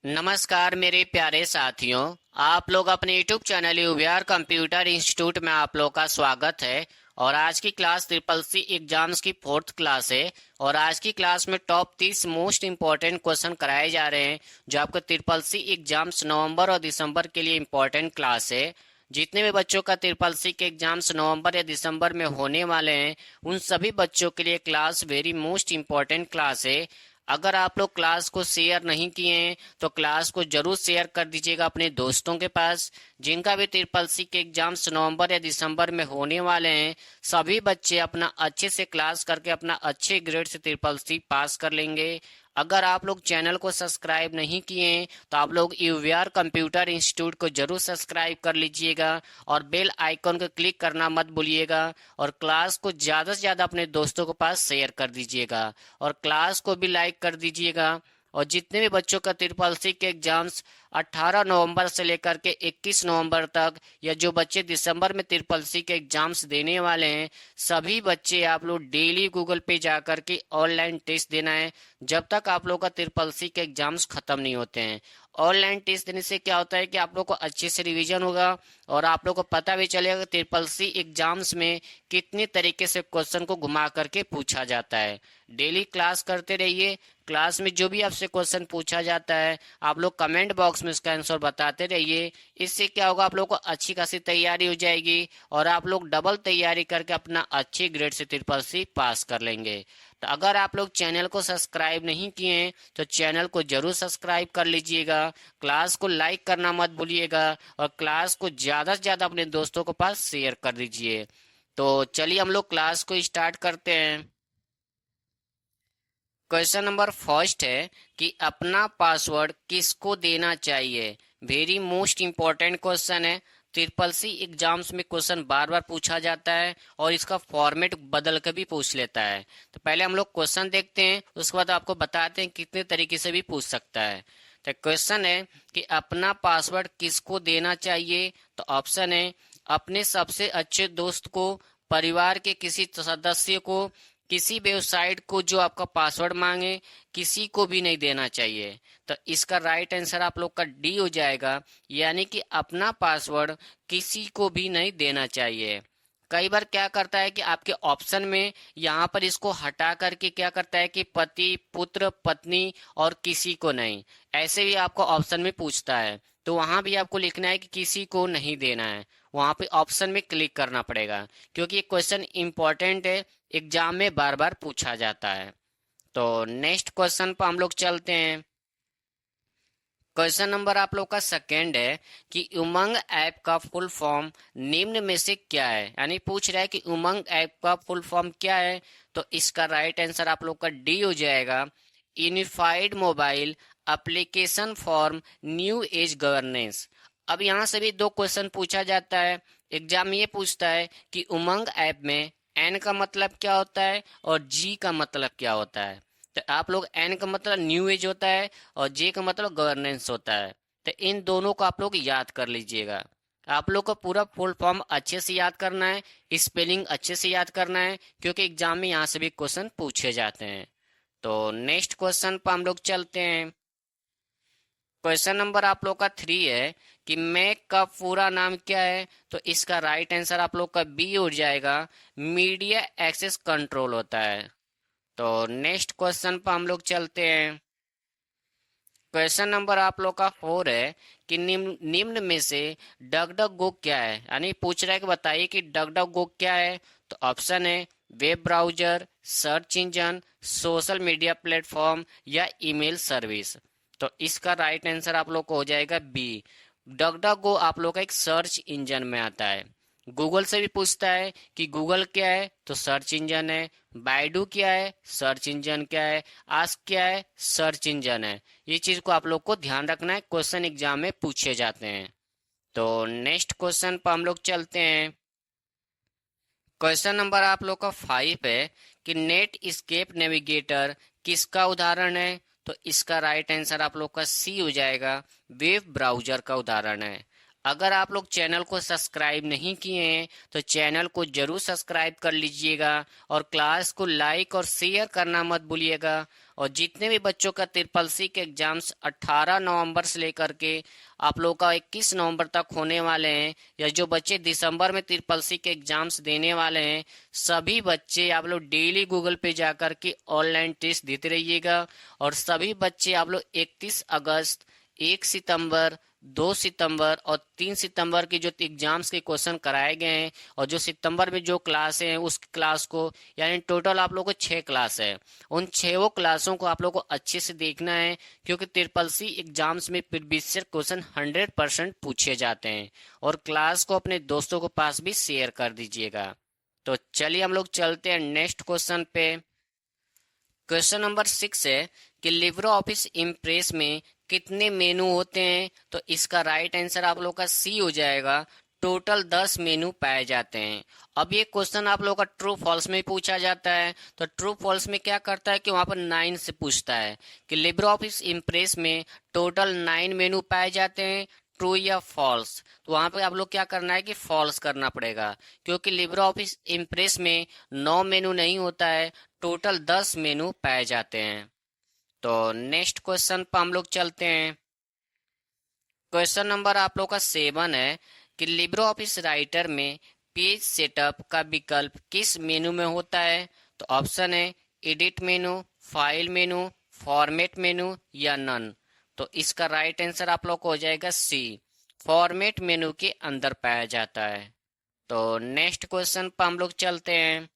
नमस्कार मेरे प्यारे साथियों। आप लोग अपने YouTube चैनल यूवीआर कंप्यूटर इंस्टीट्यूट में आप लोग का स्वागत है। और आज की क्लास ट्रिपल सी एग्जाम्स की फोर्थ क्लास है। और आज की क्लास में टॉप 30 मोस्ट इंपॉर्टेंट क्वेश्चन कराए जा रहे हैं जो आपको ट्रिपल सी एग्जाम्स नवंबर और दिसंबर के लिए इंपॉर्टेंट क्लास है। जितने भी बच्चों का ट्रिपल सी के एग्जाम्स नवंबर या दिसंबर में होने वाले हैं उन सभी बच्चों के लिए class very most important class है। अगर आप लोग क्लास को शेयर नहीं किए हैं तो क्लास को जरूर शेयर कर दीजिएगा अपने दोस्तों के पास। जिनका भी ट्रिपल सी के एग्जाम्स नवंबर या दिसंबर में होने वाले हैं सभी बच्चे अपना अच्छे से क्लास करके अपना अच्छे ग्रेड से ट्रिपल सी पास कर लेंगे। अगर आप लोग चैनल को सब्सक्राइब नहीं किए हैं तो आप लोग यूवीआर कंप्यूटर इंस्टीट्यूट को जरूर सब्सक्राइब कर लीजिएगा और बेल आइकन को क्लिक करना मत भूलिएगा। और क्लास को ज़्यादा से ज़्यादा अपने दोस्तों के पास शेयर कर दीजिएगा और क्लास को भी लाइक कर दीजिएगा। और जितने भी बच्चों का ट्रिपल सी के एग्जाम्स 18 नवंबर से लेकर के 21 नवंबर तक या जो बच्चे दिसंबर में ट्रिपल सी के एग्जाम्स देने वाले हैं सभी बच्चे आप लोग डेली गूगल पे जाकर के ऑनलाइन टेस्ट देना है जब तक आप लोग का ट्रिपल सी के एग्जाम्स खत्म नहीं होते हैं। ऑनलाइन टेस्ट देने से क्या होता है कि आप लोग को अच्छे से रिवीजन होगा और आप लोग को पता भी चलेगा कि ट्रिपल सी एग्जाम्स में कितने तरीके से क्वेश्चन को घुमा करके पूछा जाता है। डेली क्लास करते रहिए। क्लास में जो भी आपसे क्वेश्चन पूछा जाता है आप लोग कमेंट बॉक्स में उसका आंसर बताते रहिए। इससे क्या होगा, आप लोग को अच्छी खासी तैयारी हो जाएगी और आप लोग डबल तैयारी करके अपना अच्छे ग्रेड से ट्रिपल सी पास कर लेंगे। तो अगर आप लोग चैनल को सब्सक्राइब नहीं किए हैं तो चैनल को जरूर सब्सक्राइब कर लीजिएगा। क्लास को लाइक करना मत भूलिएगा और क्लास को ज़्यादा से ज़्यादा अपने दोस्तों के पास शेयर कर दीजिए। तो चलिए हम लोग क्लास को स्टार्ट करते हैं। क्वेश्चन नंबर फर्स्ट है कि अपना पासवर्ड किसको देना चाहिए। वेरी मोस्ट इंपॉर्टेंट क्वेश्चन है। ट्रिपल सी एग्जाम्स में क्वेश्चन बार बार पूछा जाता है और इसका फॉर्मेट बदल कर भी पूछ लेता है। तो पहले हम लोग क्वेश्चन देखते हैं, उसके बाद आपको बताते हैं कितने तरीके से भी पूछ सकता है। तो क्वेश्चन है कि अपना पासवर्ड किसको देना चाहिए। तो ऑप्शन है अपने सबसे अच्छे दोस्त को, परिवार के किसी सदस्य को, किसी वेबसाइट को जो आपका पासवर्ड मांगे, किसी को भी नहीं देना चाहिए। तो इसका राइट आंसर आप लोग का डी हो जाएगा, यानी कि अपना पासवर्ड किसी को भी नहीं देना चाहिए। कई बार क्या करता है कि आपके ऑप्शन में यहाँ पर इसको हटा करके क्या करता है कि पति, पुत्र, पत्नी और किसी को नहीं, ऐसे भी आपको ऑप्शन में पूछता है। तो वहां भी आपको लिखना है कि किसी को नहीं देना है। वहां पे ऑप्शन में क्लिक करना पड़ेगा क्योंकि ये क्वेश्चन इंपॉर्टेंट है, एग्जाम में बार बार पूछा जाता है। तो नेक्स्ट क्वेश्चन पर हम लोग चलते हैं। क्वेश्चन नंबर आप लोग का सेकेंड है कि उमंग ऐप का फुल फॉर्म निम्न में से क्या है। यानी पूछ रहा है कि उमंग ऐप का फुल फॉर्म क्या है। तो इसका राइट आंसर आप लोग का डी हो जाएगा, unified mobile application form new age governance. अब यहाँ से भी दो क्वेश्चन पूछा जाता है। एग्जाम ये पूछता है कि उमंग ऐप में एन का मतलब क्या होता है और जी का मतलब क्या होता है। तो आप लोग एन का मतलब न्यू एज होता है और जे का मतलब गवर्नेंस होता है। तो इन दोनों को आप लोग याद कर लीजिएगा। आप लोग को पूरा फुल फॉर्म अच्छे से याद करना है, स्पेलिंग अच्छे से याद करना है क्योंकि एग्जाम में यहाँ से भी क्वेश्चन पूछे जाते हैं। तो नेक्स्ट क्वेश्चन पर हम लोग चलते हैं। क्वेश्चन नंबर आप लोग का थ्री है कि मैक का पूरा नाम क्या है। तो इसका राइट आंसर आप लोग का बी हो जाएगा, मीडिया एक्सेस कंट्रोल होता है। तो नेक्स्ट क्वेश्चन पर हम लोग चलते हैं। क्वेश्चन नंबर आप लोग का फोर है कि निम्न निम्न में से डग डग गो क्या है। यानी पूछ रहा है कि बताइए कि डग डग गो क्या है। तो ऑप्शन है web browser, search engine, social media platform या ईमेल सर्विस। तो इसका राइट आंसर आप लोग को हो जाएगा बी, डग डग गो आप लोग का एक सर्च इंजन में आता है। गूगल से भी पूछता है कि गूगल क्या है, तो सर्च इंजन है। बाइडू क्या है, सर्च इंजन क्या है। आस्क क्या है, सर्च इंजन है। ये चीज को आप लोग को ध्यान रखना है, क्वेश्चन एग्जाम में पूछे जाते हैं। तो नेक्स्ट क्वेश्चन पर हम लोग चलते हैं। क्वेश्चन नंबर आप लोग का फाइव है कि नेट स्केप नेविगेटर किसका उदाहरण है। तो इसका राइट आंसर आप लोग का सी हो जाएगा, वेब ब्राउजर का उदाहरण है। अगर आप लोग चैनल को सब्सक्राइब नहीं किए हैं तो चैनल को जरूर सब्सक्राइब कर लीजिएगा और क्लास को लाइक और शेयर करना मत भूलिएगा। और जितने भी बच्चों का ट्रिपल सी के एग्जाम्स 18 नवंबर से लेकर के आप लोग का 21 नवंबर तक होने वाले हैं, या जो बच्चे दिसंबर में ट्रिपल सी के एग्जाम्स देने वाले हैं, सभी बच्चे आप लोग डेली गूगल पे जाकर के ऑनलाइन टेस्ट देते रहिएगा। और सभी बच्चे आप लोग 31 अगस्त, 1 सितंबर, 2 सितंबर और 3 सितंबर के जो एग्जाम्स के क्वेश्चन कराए गए हैं, और जो सितंबर में जो क्लास है उस क्लास को, यानी टोटल आप लोग को 6 क्लास है, उन 6 क्लासों को आप लोग को अच्छे से देखना है। क्योंकि ट्रिपल सी एग्जाम्स में प्रीवियस क्वेश्चन 100% पूछे जाते हैं। और क्लास को अपने दोस्तों के पास भी शेयर कर दीजिएगा। तो चलिए हम लोग चलते हैं नेक्स्ट क्वेश्चन पे। क्वेश्चन नंबर 6 है कि लिब्रो ऑफिस इम्प्रेस में कितने मेनू होते हैं? तो इसका राइट आंसर आप लोग का सी हो जाएगा। टोटल 10 मेनू पाए जाते हैं। अब ये क्वेश्चन आप लोग का ट्रू फॉल्स में पूछा जाता है। तो ट्रू फॉल्स में क्या करता है कि वहां पर 9 से पूछता है कि लिब्रो ऑफिस इम्प्रेस में टोटल 9 मेनू पाए जाते हैं, ट्रू या फॉल्स। तो वहां पे आप लोग क्या करना है कि फॉल्स करना पड़ेगा, क्योंकि लिब्रो ऑफिस इम्प्रेस में 9 मेनू नहीं होता है, टोटल 10 मेनू पाए जाते हैं। तो नेक्स्ट क्वेश्चन पर हम लोग चलते हैं। क्वेश्चन नंबर आप लोग का 7 है कि लिब्रो ऑफिस राइटर में पेज सेटअप का विकल्प किस मेनू में होता है? तो ऑप्शन है एडिट मेनू, फाइल मेनू, फॉर्मेट मेनू या नन। तो इसका राइट आंसर आप लोग को हो जाएगा सी, फॉर्मेट मेनू के अंदर पाया जाता है। तो नेक्स्ट क्वेश्चन पर हम लोग चलते हैं।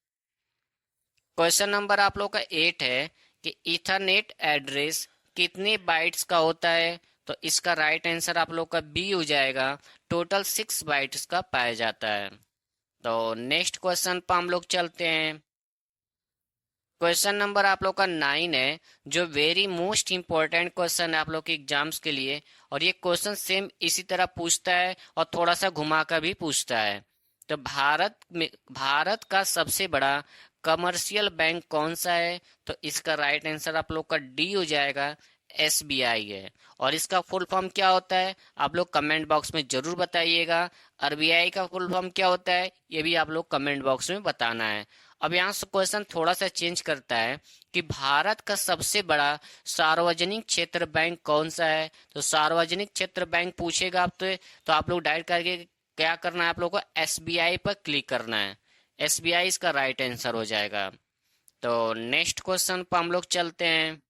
क्वेश्चन नंबर आप लोग का 8 है कि इथरनेट एड्रेस कितने बाइट्स का होता है? तो इसका राइट आंसर आप लोग का बी हो जाएगा, टोटल 6 बाइट्स का पाया जाता है। तो नेक्स्ट क्वेश्चन पर हम लोग चलते हैं। क्वेश्चन नंबर आप लोग का 9 है, जो वेरी मोस्ट इंपॉर्टेंट क्वेश्चन है आप लोग के एग्जाम्स के लिए। और ये क्वेश्चन सेम इसी तरह पूछता है और थोड़ा सा घुमा कर भी पूछता है। तो भारत का सबसे बड़ा कमर्शियल बैंक कौन सा है? तो इसका राइट आंसर आप लोग का डी हो जाएगा, एसबीआई है। और इसका फुल फॉर्म क्या होता है आप लोग कमेंट बॉक्स में जरूर बताइएगा। आरबीआई का फुल फॉर्म क्या होता है ये भी आप लोग कमेंट बॉक्स में बताना है। अब यहाँ से क्वेश्चन थोड़ा सा चेंज करता है कि भारत का सबसे बड़ा सार्वजनिक क्षेत्र बैंक कौन सा है? तो सार्वजनिक क्षेत्र बैंक पूछेगा आप तो आप लोग डायरेक्ट करके क्या करना है, आप लोग को एसबीआई पर क्लिक करना है। एसबीआई इसका राइट आंसर हो जाएगा। तो नेक्स्ट क्वेश्चन पर हम लोग चलते हैं।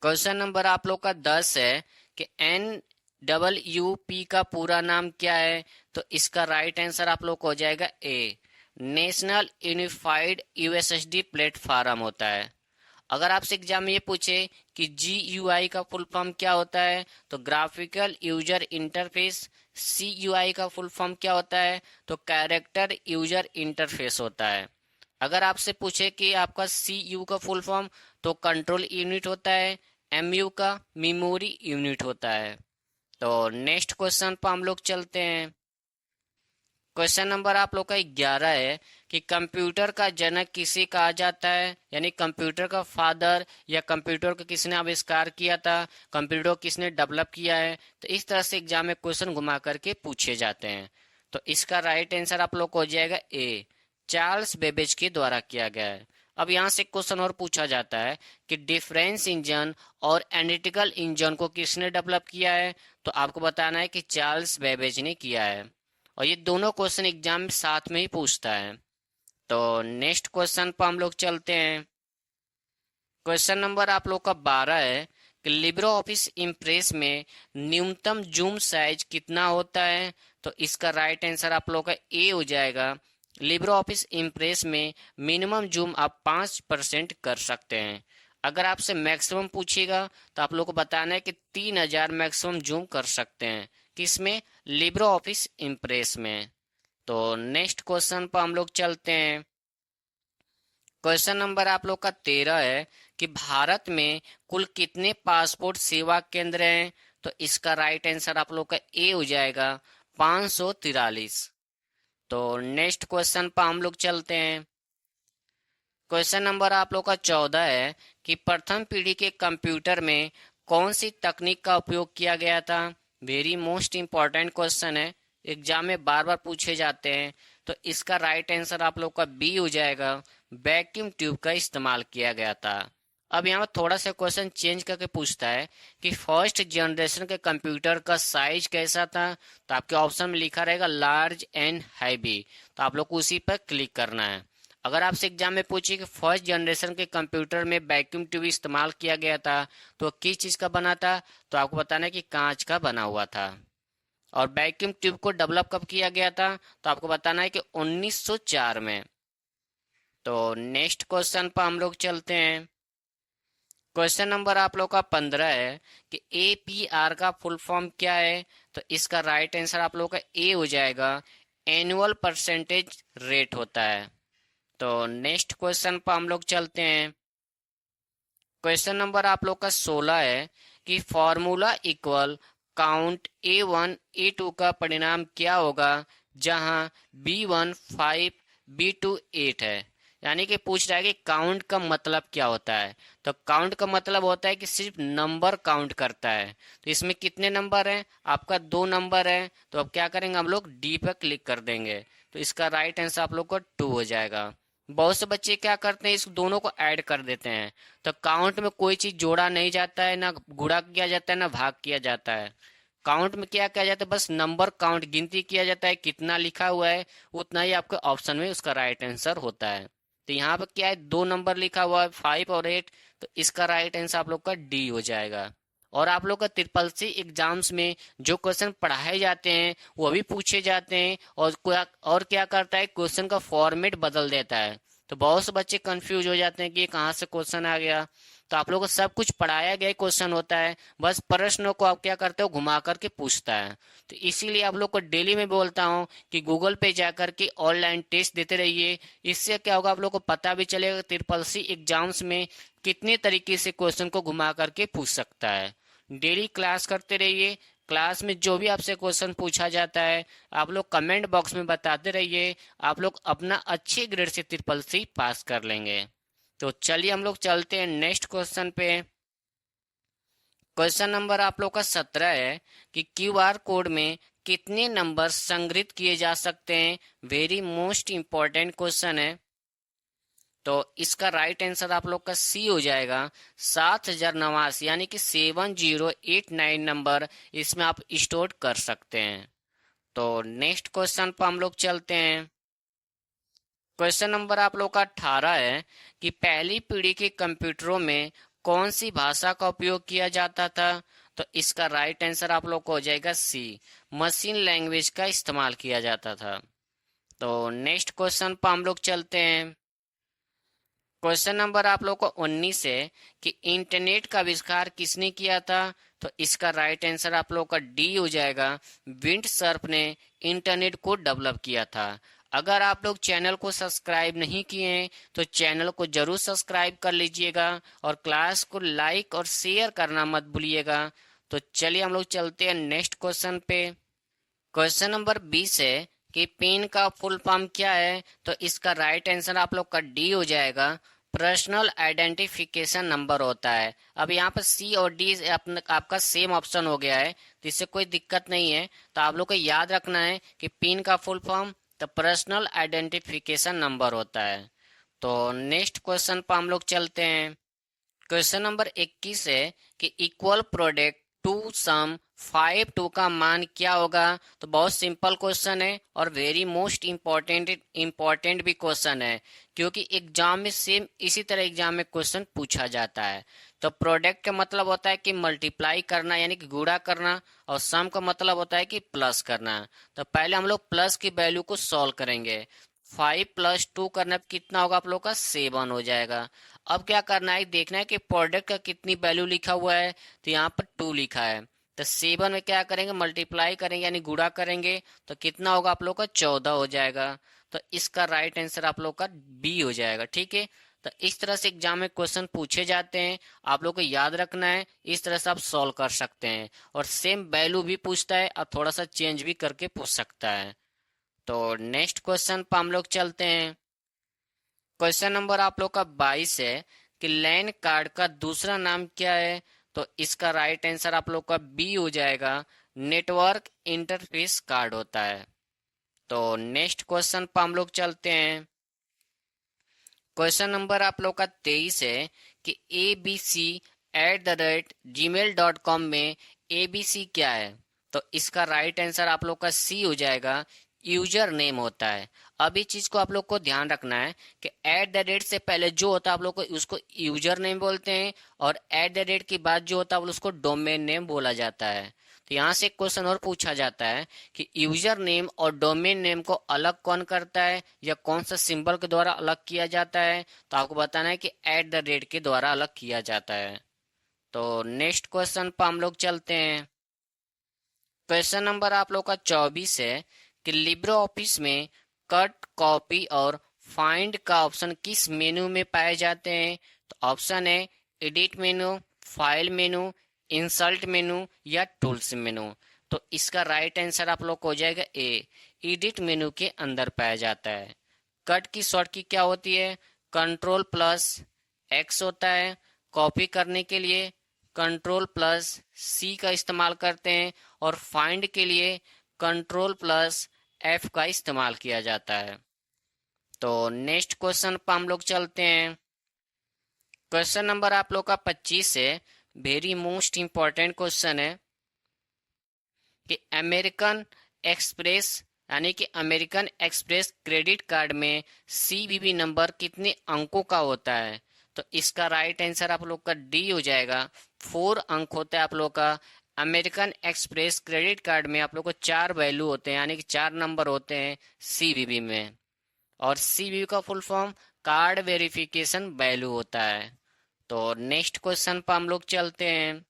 क्वेश्चन नंबर आप लोग का 10 है कि NWP का पूरा नाम क्या है? तो इसका राइट आंसर आप लोग को हो जाएगा ए, नेशनल यूनिफाइड यूएसएसडी प्लेटफॉर्म होता है। अगर आपसे एग्जाम में ये पूछे कि GUI का फुल फॉर्म क्या होता है? तो ग्राफिकल यूजर इंटरफेस। CUI का फुल फॉर्म क्या होता है? तो कैरेक्टर यूजर इंटरफेस होता है। अगर आपसे पूछे कि आपका CU का फुल फॉर्म, तो कंट्रोल यूनिट होता है। MU का मेमोरी यूनिट होता है। तो नेक्स्ट क्वेश्चन पर हम लोग चलते हैं। क्वेश्चन नंबर आप लोग का 11 है कि कंप्यूटर का जनक किसे कहा जाता है? यानी कंप्यूटर का फादर, या कंप्यूटर को किसने आविष्कार किया था, कंप्यूटर को किसने डेवलप किया है। तो इस तरह से एग्जाम में क्वेश्चन घुमा करके पूछे जाते हैं। तो इसका राइट आंसर आप लोग को हो जाएगा ए, चार्ल्स बेबेज के द्वारा किया गया है। अब यहाँ से क्वेश्चन और पूछा जाता है कि डिफरेंस इंजन और एनालिटिकल इंजन को किसने डेवलप किया है? तो आपको बताना है कि चार्ल्स बेबेज ने किया है। और ये दोनों क्वेश्चन एग्जाम में साथ में ही पूछता है। तो नेक्स्ट क्वेश्चन पर हम लोग चलते हैं। क्वेश्चन नंबर आप लोग का 12 है कि लिब्रो ऑफिस इम्प्रेस में न्यूनतम जूम साइज कितना होता है? तो इसका राइट आंसर आप लोग का ए हो जाएगा। लिब्रो ऑफिस इम्प्रेस में मिनिमम जूम आप 5% कर सकते हैं। अगर आपसे मैक्सिमम पूछेगा तो आप लोग को बताना है कि 3000 मैक्सिमम जूम कर सकते हैं। किसमें? लिब्रो ऑफिस इम्प्रेस में। तो नेक्स्ट क्वेश्चन पर हम लोग चलते हैं। क्वेश्चन नंबर आप लोग का 13 है कि भारत में कुल कितने पासपोर्ट सेवा केंद्र हैं? तो इसका राइट आंसर आप लोग का ए हो जाएगा, 543। तो नेक्स्ट क्वेश्चन पर हम लोग चलते हैं। क्वेश्चन नंबर आप लोग का 14 है कि प्रथम पीढ़ी के कंप्यूटर में कौन सी तकनीक का उपयोग किया गया था? वेरी मोस्ट इम्पॉर्टेंट क्वेश्चन है, एग्जाम में बार बार पूछे जाते हैं। तो इसका राइट आंसर आप लोग का बी हो जाएगा, वैक्यूम ट्यूब का इस्तेमाल किया गया था। अब यहाँ पर थोड़ा सा क्वेश्चन चेंज करके पूछता है कि फर्स्ट जनरेशन के कंप्यूटर का साइज कैसा था। तो आपके ऑप्शन में लिखा रहेगा लार्ज एंड हैवी, तो आप लोग को उसी पर क्लिक करना है। अगर आपसे एग्जाम में पूछे कि फर्स्ट जनरेशन के कंप्यूटर में वैक्यूम ट्यूब इस्तेमाल किया गया था तो किस चीज का बना था, तो आपको बताना है कि कांच का बना हुआ था। और वैक्यूम ट्यूब को डेवलप कब किया गया था, तो आपको बताना है कि 1904 में। तो नेक्स्ट क्वेश्चन पर हम लोग चलते हैं। क्वेश्चन नंबर आप लोग का 15 है कि APR का फुल फॉर्म क्या है। तो इसका राइट आंसर आप लोग का ए हो जाएगा, एनुअल परसेंटेज रेट होता है। तो नेक्स्ट क्वेश्चन पर हम लोग चलते हैं। क्वेश्चन नंबर आप लोग का 16 है कि formula equal count A1 A2 का परिणाम क्या होगा जहां B1 5 B2 8 है। यानी कि पूछ रहा है कि काउंट का मतलब क्या होता है। तो काउंट का मतलब होता है कि सिर्फ नंबर काउंट करता है। तो इसमें कितने नंबर हैं, आपका 2 नंबर है। तो अब क्या करेंगे, हम लोग डी पर क्लिक कर देंगे। तो इसका राइट आंसर आप लोग का 2 हो जाएगा। बहुत से बच्चे क्या करते हैं, इस दोनों को ऐड कर देते हैं। तो काउंट में कोई चीज जोड़ा नहीं जाता है, ना गुणा किया जाता है, ना भाग किया जाता है। काउंट में क्या किया जाता है, बस नंबर काउंट गिनती किया जाता है, कितना लिखा हुआ है उतना ही आपके ऑप्शन में उसका राइट आंसर होता है। तो यहाँ पर क्या है, 2 नंबर लिखा हुआ है 5 और 8। तो इसका राइट आंसर आप लोग का डी हो जाएगा। और आप लोग का ट्रिपल सी एग्जाम्स में जो क्वेश्चन पढ़ाए जाते हैं वो भी पूछे जाते हैं, और क्या करता है, क्वेश्चन का फॉर्मेट बदल देता है। तो बहुत से बच्चे कंफ्यूज हो जाते हैं कि ये कहाँ से क्वेश्चन आ गया। तो आप लोगों को सब कुछ पढ़ाया गया क्वेश्चन होता है, बस प्रश्नों को आप क्या करते हो, घुमा करके पूछता है। तो इसीलिए आप लोग को डेली में बोलता हूँ कि गूगल पे जा करके ऑनलाइन टेस्ट देते रहिए। इससे क्या होगा, आप लोग को पता भी चलेगा ट्रिपल सी एग्जाम्स में कितने तरीके से क्वेश्चन को घुमा करके पूछ सकता है। डेली क्लास करते रहिए। क्लास में जो भी आपसे क्वेश्चन पूछा जाता है आप लोग कमेंट बॉक्स में बताते रहिए। आप लोग अपना अच्छे ग्रेड से ट्रिपल सी पास कर लेंगे। तो चलिए हम लोग चलते हैं नेक्स्ट क्वेश्चन पे। क्वेश्चन नंबर आप लोग का 17 है कि QR कोड में कितने नंबर संग्रहित किए जा सकते हैं। वेरी मोस्ट इंपॉर्टेंट क्वेश्चन है। तो इसका राइट आंसर आप लोग का सी हो जाएगा, 7089, यानी कि 7089 नंबर इसमें आप स्टोर कर सकते हैं। तो नेक्स्ट क्वेश्चन पर हम लोग चलते हैं। क्वेश्चन नंबर आप लोग का 18 है कि पहली पीढ़ी के कंप्यूटरों में कौन सी भाषा का उपयोग किया जाता था। तो इसका राइट आंसर आप लोग को हो जाएगा सी, मशीन लैंग्वेज का इस्तेमाल किया जाता था। तो नेक्स्ट क्वेश्चन पर हम लोग चलते हैं। क्वेश्चन नंबर आप लोग को 19 है कि इंटरनेट का आविष्कार किसने किया था। तो इसका राइट आंसर आप लोग का डी हो जाएगा, विंड सर्फ ने इंटरनेट को डेवलप किया था। अगर आप लोग चैनल को सब्सक्राइब नहीं किए हैं तो चैनल को जरूर सब्सक्राइब कर लीजिएगा और क्लास को लाइक और शेयर करना मत भूलिएगा। तो चलिए हम लोग चलते हैं नेक्स्ट क्वेश्चन पे। क्वेश्चन नंबर 20 है कि पिन का फुल फॉर्म क्या है। तो इसका राइट आंसर आप लोग का डी हो जाएगा, पर्सनल आइडेंटिफिकेशन नंबर होता है। अब यहाँ पर सी और डी आपका सेम ऑप्शन हो गया है, तो इससे कोई दिक्कत नहीं है। तो आप लोग को याद रखना है कि पिन का फुल फॉर्म तो पर्सनल आइडेंटिफिकेशन नंबर होता है। तो नेक्स्ट क्वेश्चन पर हम लोग चलते हैं। क्वेश्चन नंबर 21 है कि इक्वल प्रोडक्ट टू सम 5 2 का मान क्या होगा। तो बहुत सिंपल क्वेश्चन है और वेरी मोस्ट इम्पोर्टेंट भी क्वेश्चन है, क्योंकि एग्जाम में सेम इसी तरह एग्जाम में क्वेश्चन पूछा जाता है। तो प्रोडक्ट का मतलब होता है कि मल्टीप्लाई करना यानी कि गुणा करना, और सम का मतलब होता है कि प्लस करना। तो पहले हम लोग प्लस की वैल्यू को सॉल्व करेंगे। 5 + 2 करने पर कितना होगा, आप लोग का 7 हो जाएगा। अब क्या करना है, देखना है कि प्रोडक्ट का कितनी वैल्यू लिखा हुआ है। तो यहाँ पर 2 लिखा है, तो 7 में क्या करेंगे, मल्टीप्लाई करेंगे यानी गुणा करेंगे। तो कितना होगा, आप लोग का 14 हो जाएगा। तो इसका राइट आंसर आप लोग का बी हो जाएगा। ठीक है, तो इस तरह से एग्जाम में क्वेश्चन पूछे जाते हैं, आप लोग को याद रखना है। इस तरह से आप सॉल्व कर सकते हैं, और सेम वैल्यू भी पूछता है और थोड़ा सा चेंज भी करके पूछ सकता है। तो नेक्स्ट क्वेश्चन पर हम लोग चलते हैं। क्वेश्चन नंबर आप लोग का 22 है कि लैन कार्ड का दूसरा नाम क्या है। तो इसका राइट आंसर आप लोग का बी हो जाएगा, नेटवर्क इंटरफेस कार्ड होता है। तो नेक्स्ट क्वेश्चन पर हम लोग चलते हैं। क्वेश्चन नंबर आप लोग का 23 है कि abc@gmail.com में abc क्या है। तो इसका राइट आंसर आप लोग का सी हो जाएगा, यूजर नेम होता है। अब इस चीज को आप लोग को ध्यान रखना है कि @ से पहले जो होता है आप लोग को उसको यूजर नेम बोलते हैं, और @ के बाद जो होता है उसको डोमेन नेम बोला जाता है। तो यहाँ से एक क्वेश्चन और पूछा जाता है कि यूजर नेम और डोमेन नेम को अलग कौन करता है, या कौन सा सिंबल के द्वारा अलग किया जाता है। तो आपको बताना है कि @ के द्वारा अलग किया जाता है। तो नेक्स्ट क्वेश्चन पर हम लोग चलते हैं। क्वेश्चन नंबर आप लोग का 24 है कि लिब्रे ऑफिस में कट, कॉपी और फाइंड का ऑप्शन किस मेनू में पाए जाते हैं। तो ऑप्शन है एडिट मेनू, फाइल मेनू, इंसर्ट मेनू या टूल्स मेनू। तो इसका राइट आंसर आप लोग को हो जाएगा ए, एडिट मेनू के अंदर पाया जाता है। कट की शॉर्ट की क्या होती है, Ctrl+X होता है। कॉपी करने के लिए Ctrl+C का इस्तेमाल करते हैं, और फाइंड के लिए Ctrl+F का इस्तेमाल किया जाता है। तो नेक्स्ट क्वेश्चन पर हम लोग चलते हैं। क्वेश्चन नंबर आप लोग का 25 है, वेरी मोस्ट इंपॉर्टेंट क्वेश्चन है कि अमेरिकन एक्सप्रेस यानी कि अमेरिकन एक्सप्रेस क्रेडिट कार्ड में CVV नंबर कितने अंकों का होता है। तो इसका राइट आंसर आप लोग का डी हो जाएगा, 4 अंक होता है आप लोग का। अमेरिकन एक्सप्रेस क्रेडिट कार्ड में आप लोग को 4 वैल्यू होते हैं, यानी कि 4 नंबर होते हैं CVV में। और CVV का full form card verification value होता है। तो नेक्स्ट क्वेश्चन पर हम लोग चलते हैं।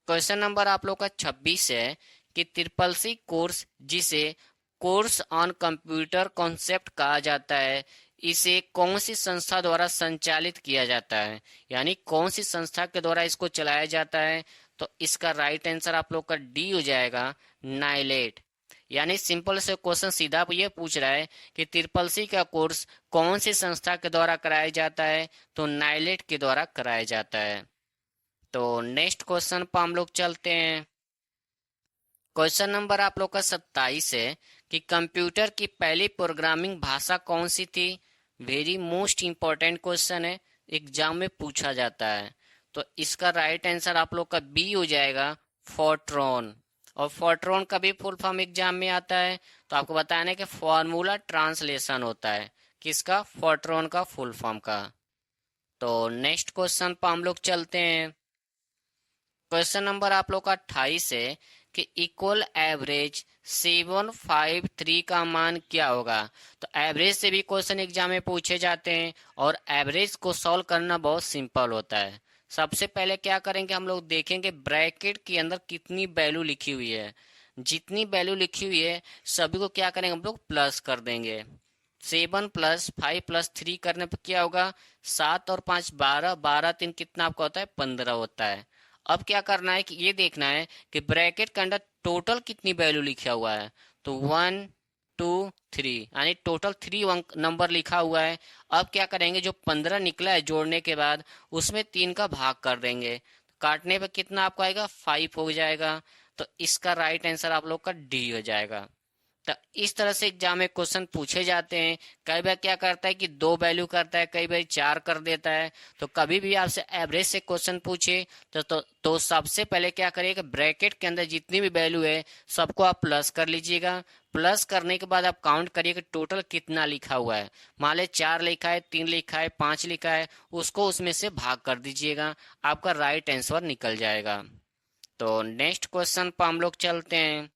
क्वेश्चन नंबर आप लोग का 26 है कि ट्रिपल C कोर्स, जिसे कोर्स ऑन कंप्यूटर कॉन्सेप्ट कहा जाता है, इसे कौन सी संस्था द्वारा संचालित किया जाता है, यानी कौन सी संस्था के द्वारा इसको चलाया जाता है। तो इसका राइट आंसर आप लोग का डी हो जाएगा, नाइलेट। यानी सिंपल से क्वेश्चन सीधा ये पूछ रहा है कि ट्रिपल C का कोर्स कौन सी संस्था के द्वारा कराया जाता है। तो नाइलेट के द्वारा कराया जाता है। तो नेक्स्ट क्वेश्चन पर हम लोग चलते हैं। क्वेश्चन नंबर आप लोग का 27 है कि कंप्यूटर की पहली प्रोग्रामिंग भाषा कौन सी थी। वेरी मोस्ट इंपॉर्टेंट क्वेश्चन है, एग्जाम में पूछा जाता है। तो इसका राइट आंसर आप लोग का बी हो जाएगा, फोर्ट्रॉन। और फोर्ट्रॉन का भी फुल फॉर्म एग्जाम में आता है। तो आपको बताना है कि फॉर्मूला ट्रांसलेशन होता है किसका, फोर्ट्रॉन का फुल फॉर्म का। तो नेक्स्ट क्वेश्चन पर हम लोग चलते हैं। क्वेश्चन नंबर आप लोग का 28 है कि इक्वल एवरेज 753 का मान क्या होगा। तो एवरेज से भी क्वेश्चन एग्जाम में पूछे जाते हैं, और एवरेज को सॉल्व करना बहुत सिंपल होता है। सबसे पहले क्या करेंगे, हम लोग देखेंगे ब्रैकेट के अंदर कितनी वैल्यू लिखी हुई है। जितनी वैल्यू लिखी हुई है सभी को क्या करेंगे, हम लोग प्लस कर देंगे। 7+5+3 करने पर क्या होगा, 7 और 5 12, 12 3 कितना आपका होता है, 15 होता है। अब क्या करना है कि ये देखना है कि ब्रैकेट के अंदर टोटल कितनी वैल्यू लिखा हुआ है। तो 1 2 3 यानी टोटल 3 अंक नंबर लिखा हुआ है। अब क्या करेंगे, जो 15 निकला है जोड़ने के बाद उसमें 3 का भाग कर देंगे। काटने पे कितना आपको आएगा, 5 हो जाएगा। तो इसका राइट आंसर आप लोग का डी हो जाएगा। तो इस तरह से एग्जाम में क्वेश्चन पूछे जाते हैं। कई बार क्या करता है कि 2 वैल्यू करता है, कई बार 4 कर देता है। तो कभी भी आपसे एवरेज से क्वेश्चन पूछे तो सबसे पहले क्या करिएगा, ब्रैकेट के अंदर जितनी भी वैल्यू है सबको आप प्लस कर लीजिएगा। प्लस करने के बाद आप काउंट करिएगा टोटल कितना लिखा हुआ है। मान ले 4 लिखा है, 3 लिखा है, 5 लिखा है, उसको उसमें से भाग कर दीजिएगा, आपका राइट आंसर निकल जाएगा। तो नेक्स्ट क्वेश्चन पर हम लोग चलते हैं।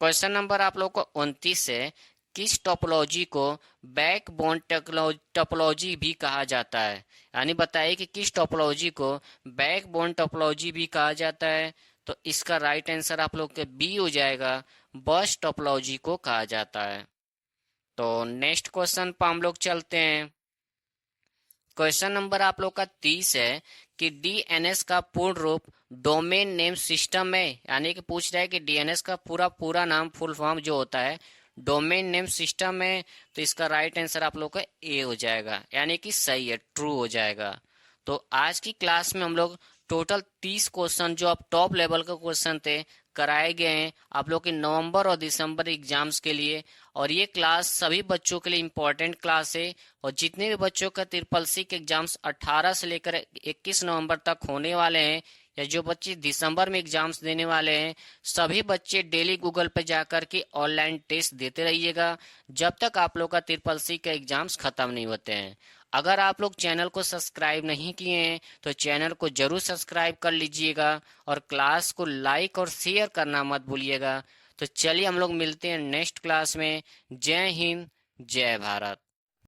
क्वेश्चन नंबर आप लोग को 29 है, किस टोपोलॉजी को बैकबोन टोपोलॉजी भी कहा जाता है। यानी बताइए कि किस टोपोलॉजी को बैकबोन टोपोलॉजी भी कहा जाता है। तो इसका राइट आंसर आप लोग के बी हो जाएगा, बस टोपोलॉजी को कहा जाता है। तो नेक्स्ट क्वेश्चन पर हम लोग चलते हैं। क्वेश्चन नंबर आप लोग का 30 है कि DNS का पूर्ण रूप डोमेन नेम सिस्टम है। यानी कि पूछ रहा है कि DNS का पूरा नाम फुल फॉर्म जो होता है डोमेन नेम सिस्टम है। तो इसका राइट आंसर आप लोग का ए हो जाएगा, यानी कि सही है, ट्रू हो जाएगा। तो आज की क्लास में हम लोग टोटल 30 क्वेश्चन जो अब टॉप लेवल के क्वेश्चन थे कराए गए हैं आप लोग के नवंबर और दिसंबर एग्जाम्स के लिए। और ये क्लास सभी बच्चों के लिए इम्पोर्टेंट क्लास है। और जितने भी बच्चों का ट्रिपल सी के एग्जाम्स 18 से लेकर 21 नवंबर तक होने वाले हैं, या जो बच्चे दिसंबर में एग्जाम्स देने वाले हैं, सभी बच्चे डेली गूगल पे जाकर के ऑनलाइन टेस्ट देते रहिएगा जब तक आप लोग का ट्रिपल सी का एग्जाम्स खत्म नहीं होते हैं। अगर आप लोग चैनल को सब्सक्राइब नहीं किए हैं तो चैनल को जरूर सब्सक्राइब कर लीजिएगा और क्लास को लाइक और शेयर करना मत भूलिएगा। तो चलिए हम लोग मिलते हैं नेक्स्ट क्लास में। जय हिंद, जय भारत।